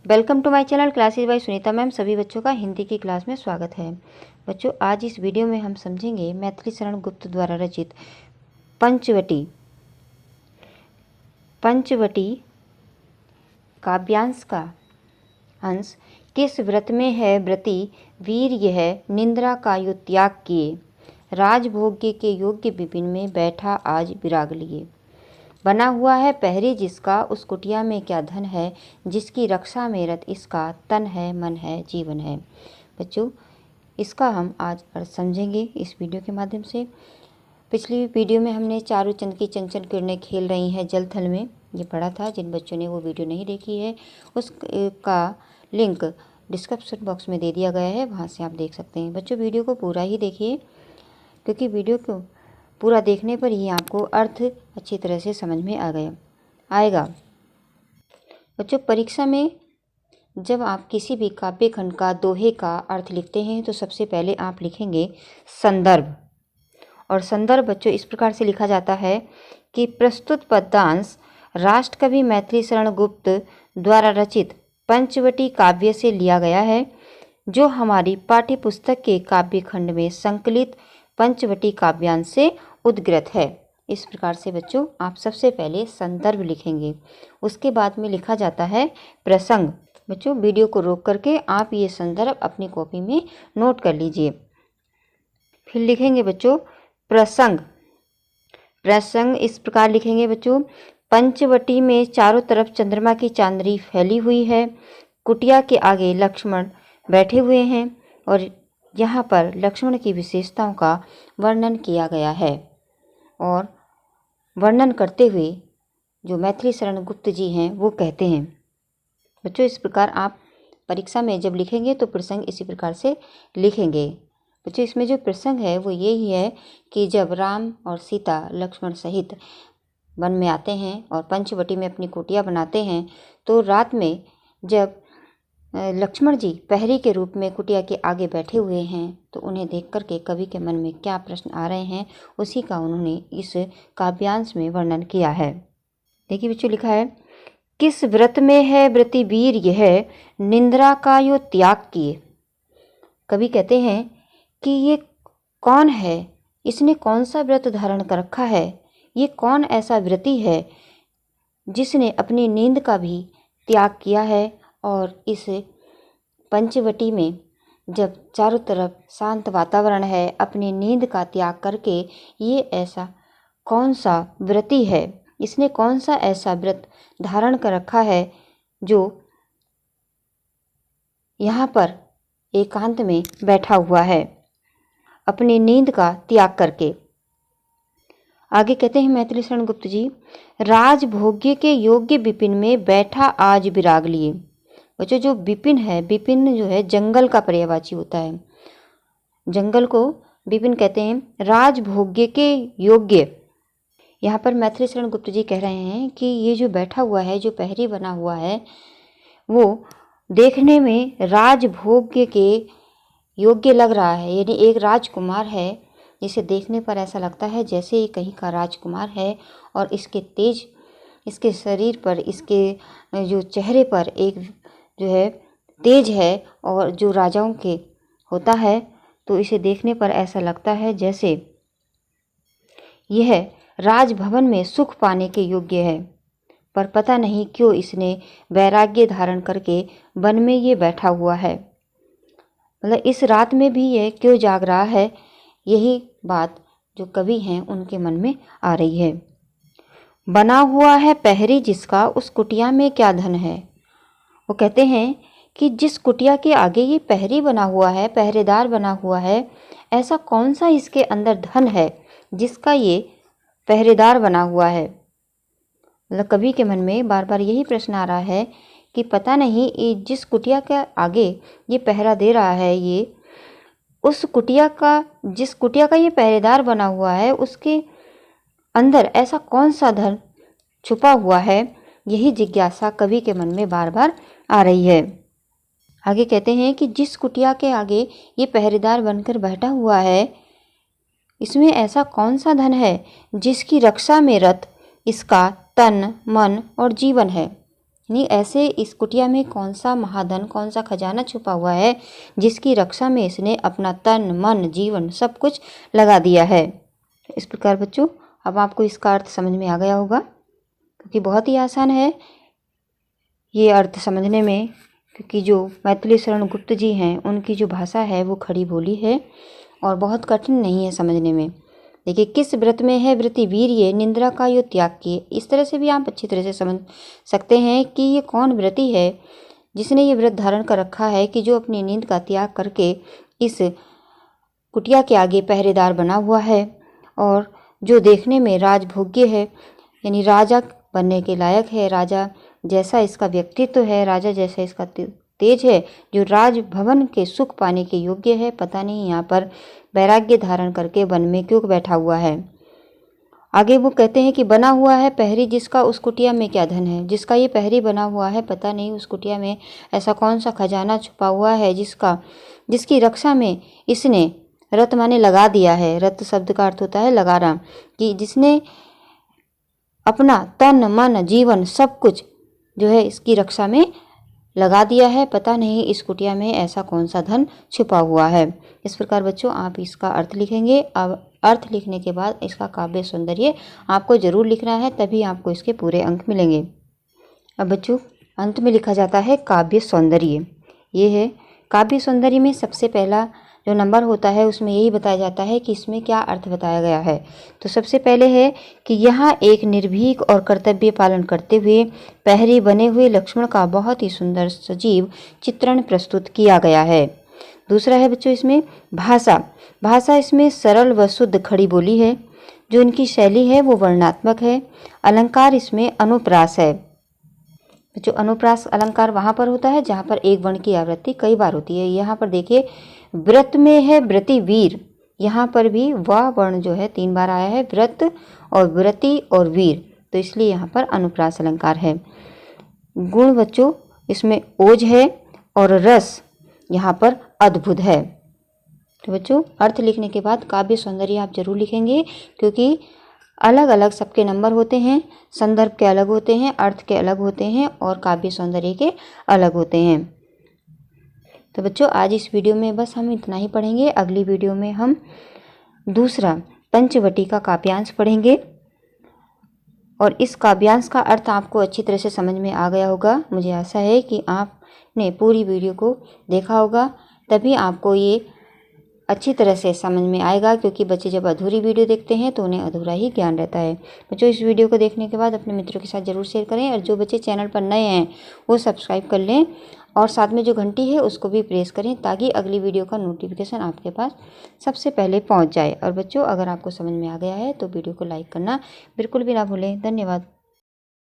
Welcome to my channel classes by Sunita ma'am. सभी बच्चों का हिंदी की क्लास में स्वागत है। बच्चों, आज इस वीडियो में हम समझेंगे मैथिली शरण गुप्त द्वारा रचित पंचवटी काव्यांश का अंश। किस व्रत में है व्रती वीर यह, निंद्रा का यो त्याग किए, राजभोग्य के योग्य विपिन में बैठा आज विराग लिए। बना हुआ है पहरी जिसका, उस कुटिया में क्या धन है, जिसकी रक्षा में रत इसका, तन है मन है जीवन है। बच्चों, इसका हम आज अर्थ समझेंगे इस वीडियो के माध्यम से। पिछली वीडियो में हमने चारों चंद की चंचल किरणें खेल रही हैं जल थल में, ये पढ़ा था। जिन बच्चों ने वो वीडियो नहीं देखी है उसका लिंक डिस्क्रिप्शन बॉक्स में दे दिया गया है, वहाँ से आप देख सकते हैं। बच्चों, वीडियो को पूरा ही देखिए, क्योंकि वीडियो को पूरा देखने पर ही आपको अर्थ अच्छी तरह से समझ में आएगा। बच्चों, परीक्षा में जब आप किसी भी काव्य खंड का, दोहे का अर्थ लिखते हैं तो सबसे पहले आप लिखेंगे संदर्भ। और संदर्भ बच्चों इस प्रकार से लिखा जाता है कि प्रस्तुत पद्यांश राष्ट्रकवि मैथिली शरण गुप्त द्वारा रचित पंचवटी काव्य से लिया गया है, जो हमारी पाठ्य पुस्तक के काव्य खंड में संकलित पंचवटी काव्यांश से उद्गृत है। इस प्रकार से बच्चों आप सबसे पहले संदर्भ लिखेंगे, उसके बाद में लिखा जाता है प्रसंग। बच्चों, वीडियो को रोक करके आप ये संदर्भ अपनी कॉपी में नोट कर लीजिए। फिर लिखेंगे बच्चों प्रसंग। प्रसंग इस प्रकार लिखेंगे बच्चों, पंचवटी में चारों तरफ चंद्रमा की चांदनी फैली हुई है, कुटिया के आगे लक्ष्मण बैठे हुए हैं और यहाँ पर लक्ष्मण की विशेषताओं का वर्णन किया गया है। और वर्णन करते हुए जो मैथिली शरण गुप्त जी हैं वो कहते हैं। बच्चों, इस प्रकार आप परीक्षा में जब लिखेंगे तो प्रसंग इसी प्रकार से लिखेंगे। बच्चों, इसमें जो प्रसंग है वो यही है कि जब राम और सीता लक्ष्मण सहित वन में आते हैं और पंचवटी में अपनी कुटिया बनाते हैं, तो रात में जब लक्ष्मण जी पहरी के रूप में कुटिया के आगे बैठे हुए हैं तो उन्हें देख करके कवि के मन में क्या प्रश्न आ रहे हैं उसी का उन्होंने इस काव्यांश में वर्णन किया है। देखिए बच्चों, लिखा है किस व्रत में है व्रती वीर यह, निंद्रा का यो त्याग किए। कवि कहते हैं कि ये कौन है, इसने कौन सा व्रत धारण कर रखा है, ये कौन ऐसा व्रती है जिसने अपनी नींद का भी त्याग किया है। और इस पंचवटी में जब चारों तरफ शांत वातावरण है, अपनी नींद का त्याग करके ये ऐसा कौन सा व्रती है, इसने कौन सा ऐसा व्रत धारण कर रखा है जो यहाँ पर एकांत में बैठा हुआ है अपनी नींद का त्याग करके। आगे कहते हैं मैथिली शरण गुप्त जी, राजभोग्य के योग्य विपिन में बैठा आज विराग लिए। बच्चों, जो विपिन है, विपिन जो है जंगल का पर्यायवाची होता है, जंगल को विपिन कहते हैं। राजभोग्य के योग्य, यहाँ पर मैथिली शरण गुप्त जी कह रहे हैं कि ये जो बैठा हुआ है, जो पहरी बना हुआ है, वो देखने में राजभोग्य के योग्य लग रहा है, यानी एक राजकुमार है जिसे देखने पर ऐसा लगता है जैसे ये कहीं का राजकुमार है। और इसके तेज, इसके शरीर पर, इसके जो चेहरे पर एक जो है तेज है और जो राजाओं के होता है, तो इसे देखने पर ऐसा लगता है जैसे यह राजभवन में सुख पाने के योग्य है। पर पता नहीं क्यों इसने वैराग्य धारण करके वन में ये बैठा हुआ है, मतलब इस रात में भी यह क्यों जाग रहा है, यही बात जो कवि हैं उनके मन में आ रही है। बना हुआ है पहरी जिसका, उस कुटिया में क्या धन है। वो कहते हैं कि जिस कुटिया के आगे ये पहरी बना हुआ है, पहरेदार बना हुआ है, ऐसा कौन सा इसके अंदर धन है जिसका ये पहरेदार बना हुआ है। मतलब कवि के मन में बार बार यही प्रश्न आ रहा है कि पता नहीं ये जिस कुटिया के आगे ये पहरा दे रहा है, ये उस कुटिया का, जिस कुटिया का ये पहरेदार बना हुआ है, उसके अंदर ऐसा कौन सा धन छुपा हुआ है। यही जिज्ञासा कवि के मन में बार बार आ रही है। आगे कहते हैं कि जिस कुटिया के आगे ये पहरेदार बनकर बैठा हुआ है, इसमें ऐसा कौन सा धन है जिसकी रक्षा में रत इसका तन मन और जीवन है। यानी ऐसे इस कुटिया में कौन सा महाधन, कौन सा खजाना छुपा हुआ है जिसकी रक्षा में इसने अपना तन मन जीवन सब कुछ लगा दिया है। इस प्रकार बच्चों अब आपको इसका अर्थ समझ में आ गया होगा, क्योंकि बहुत ही आसान है ये अर्थ समझने में, क्योंकि जो मैथिली शरण गुप्त जी हैं उनकी जो भाषा है वो खड़ी बोली है और बहुत कठिन नहीं है समझने में। देखिए, किस व्रत में है व्रति वीर्य निंद्रा का यो त्याग किए, इस तरह से भी आप अच्छी तरह से समझ सकते हैं कि ये कौन व्रति है जिसने ये व्रत धारण कर रखा है कि जो अपनी नींद का त्याग करके इस कुटिया के आगे पहरेदार बना हुआ है और जो देखने में राजभोग्य है, यानी राजा बनने के लायक है, राजा जैसा इसका व्यक्तित्व है, राजा जैसा इसका तेज है, जो राजभवन के सुख पाने के योग्य है। पता नहीं यहाँ पर वैराग्य धारण करके वन में क्यों बैठा हुआ है। आगे वो कहते हैं कि बना हुआ है पहरी जिसका उस कुटिया में क्या धन है। जिसका ये पहरी बना हुआ है, पता नहीं उस कुटिया में ऐसा कौन सा खजाना छुपा हुआ है जिसकी रक्षा में इसने रत माने लगा दिया है। रत शब्द का अर्थ होता है लगाना, कि जिसने अपना तन मन जीवन सब कुछ जो है इसकी रक्षा में लगा दिया है। पता नहीं इस कुटिया में ऐसा कौन सा धन छुपा हुआ है। इस प्रकार बच्चों आप इसका अर्थ लिखेंगे। अब अर्थ लिखने के बाद इसका काव्य सौंदर्य आपको जरूर लिखना है, तभी आपको इसके पूरे अंक मिलेंगे। अब बच्चों अंत में लिखा जाता है काव्य सौंदर्य। ये है काव्य सौंदर्य में सबसे पहला जो नंबर होता है उसमें यही बताया जाता है कि इसमें क्या अर्थ बताया गया है। तो सबसे पहले है कि यहाँ एक निर्भीक और कर्तव्य पालन करते हुए पहरे बने हुए लक्ष्मण का बहुत ही सुंदर सजीव चित्रण प्रस्तुत किया गया है। दूसरा है बच्चों इसमें भाषा इसमें सरल व शुद्ध खड़ी बोली है। जो इनकी शैली है वो वर्णात्मक है। अलंकार इसमें अनुप्रास है। जो अनुप्रास अलंकार वहाँ पर होता है जहाँ पर एक वर्ण की आवृत्ति कई बार होती है। यहाँ पर देखिए व्रत में है व्रति वीर, यहाँ पर भी वह वर्ण जो है 3 बार आया है, व्रत और व्रति और वीर, तो इसलिए यहाँ पर अनुप्रास अलंकार है। गुण बच्चों इसमें ओज है और रस यहाँ पर अद्भुत है। तो बच्चों अर्थ लिखने के बाद काव्य सौंदर्य आप जरूर लिखेंगे, क्योंकि अलग अलग सबके नंबर होते हैं, संदर्भ के अलग होते हैं, अर्थ के अलग होते हैं और काव्य सौंदर्य के अलग होते हैं। तो बच्चों आज इस वीडियो में बस हम इतना ही पढ़ेंगे। अगली वीडियो में हम दूसरा पंचवटी का काव्यांश पढ़ेंगे और इस काव्यांश का अर्थ आपको अच्छी तरह से समझ में आ गया होगा। मुझे आशा है कि आपने पूरी वीडियो को देखा होगा, तभी आपको ये अच्छी तरह से समझ में आएगा, क्योंकि बच्चे जब अधूरी वीडियो देखते हैं तो उन्हें अधूरा ही ज्ञान रहता है। बच्चों इस वीडियो को देखने के बाद अपने मित्रों के साथ जरूर शेयर करें और जो बच्चे चैनल पर नए हैं वो सब्सक्राइब कर लें और साथ में जो घंटी है उसको भी प्रेस करें, ताकि अगली वीडियो का नोटिफिकेशन आपके पास सबसे पहले पहुँच जाए। और बच्चों अगर आपको समझ में आ गया है तो वीडियो को लाइक करना बिल्कुल भी ना भूलें। धन्यवाद।